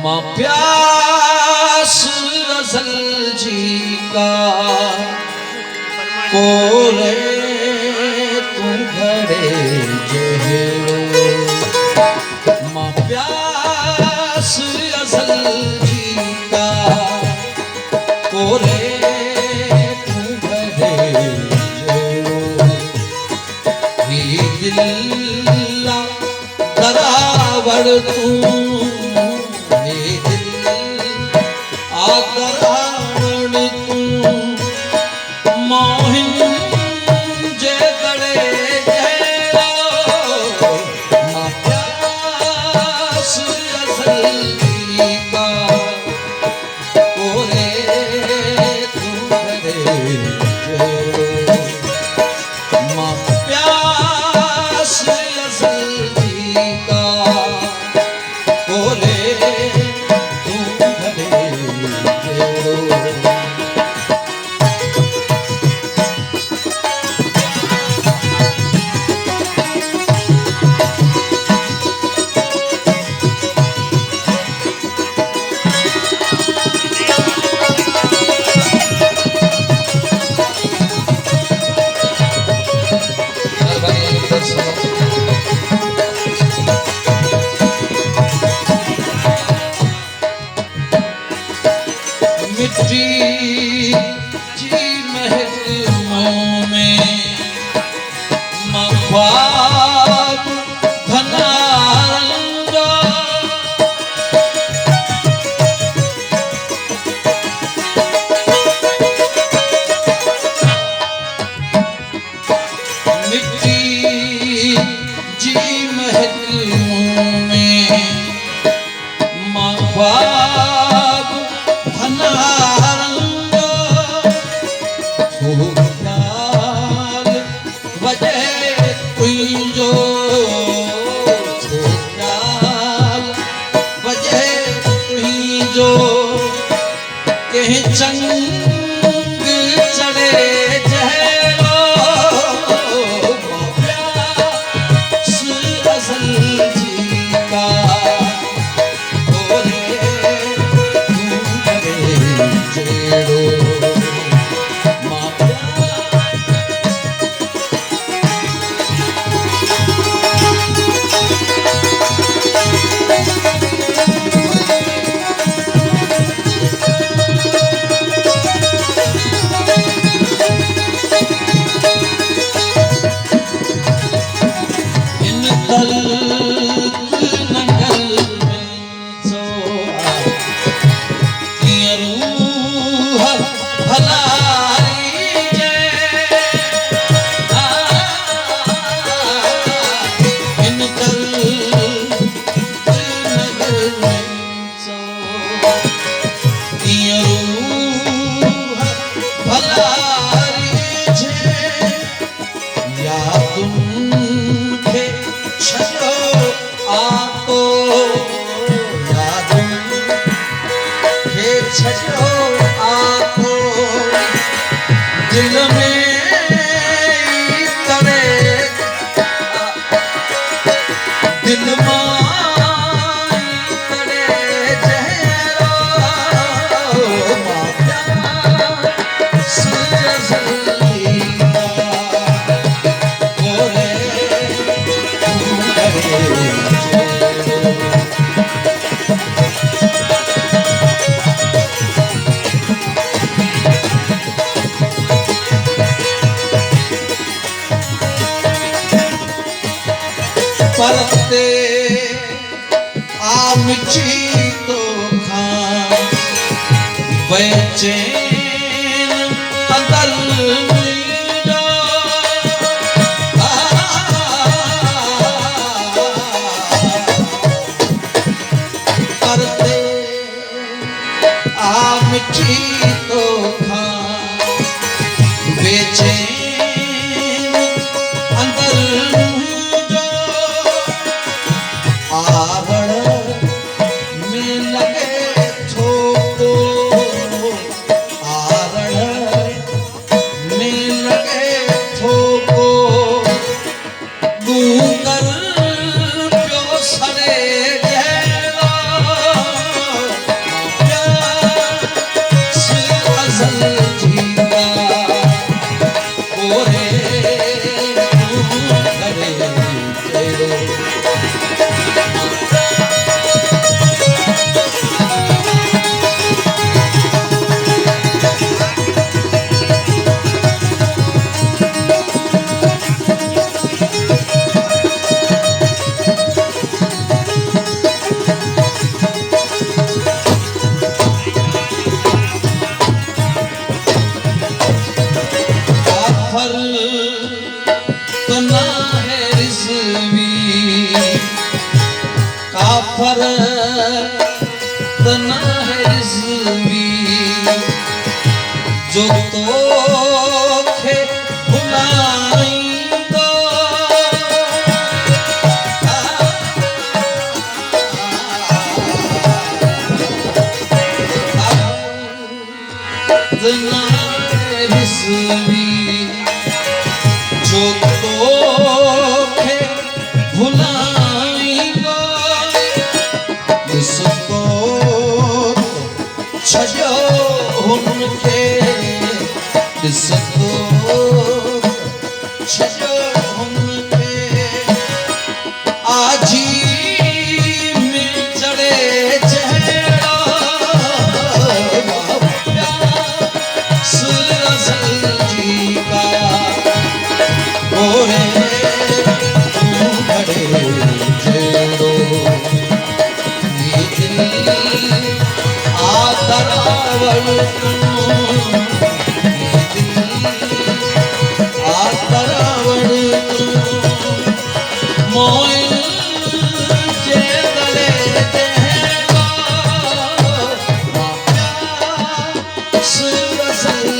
मां प्यास असल जी का कोरे तू घड़े जहरो मां प्यास असल जी का कोरे तू घड़े जहरो ही दिल्ला दरावड़ तू मिट्टी जी महक मुँह में ख्वाब घना रंगा मिट्टी जी महक मुँह में ख्वाब घना चंग चढ़े जहरो प्यास असल जी का कोरे तू घड़े जहरो मां दिल में करे दिल माई करे जहरो मां प्यास असल जी का कोरे तू घड़े परते आ मिठी तो खां बेचैन अंदर मीरा परते आ मिठी तो खां बेचैन अंदर फरत न है रिज़वी जो तोखे भुलाईंदो न है रिज़वी जो तोखे भुलाईंदो ॾिसंदो छॾियो हुनखे ॾिसंदो छॾियो हुनखे आजी में चढ़े जहिड़ा प्यास रज़ल जी का ओरे तूं घड़े जहिड़ो आतरावल आतरावल मोइन जे गले जहिड़ो प्यास रज़ल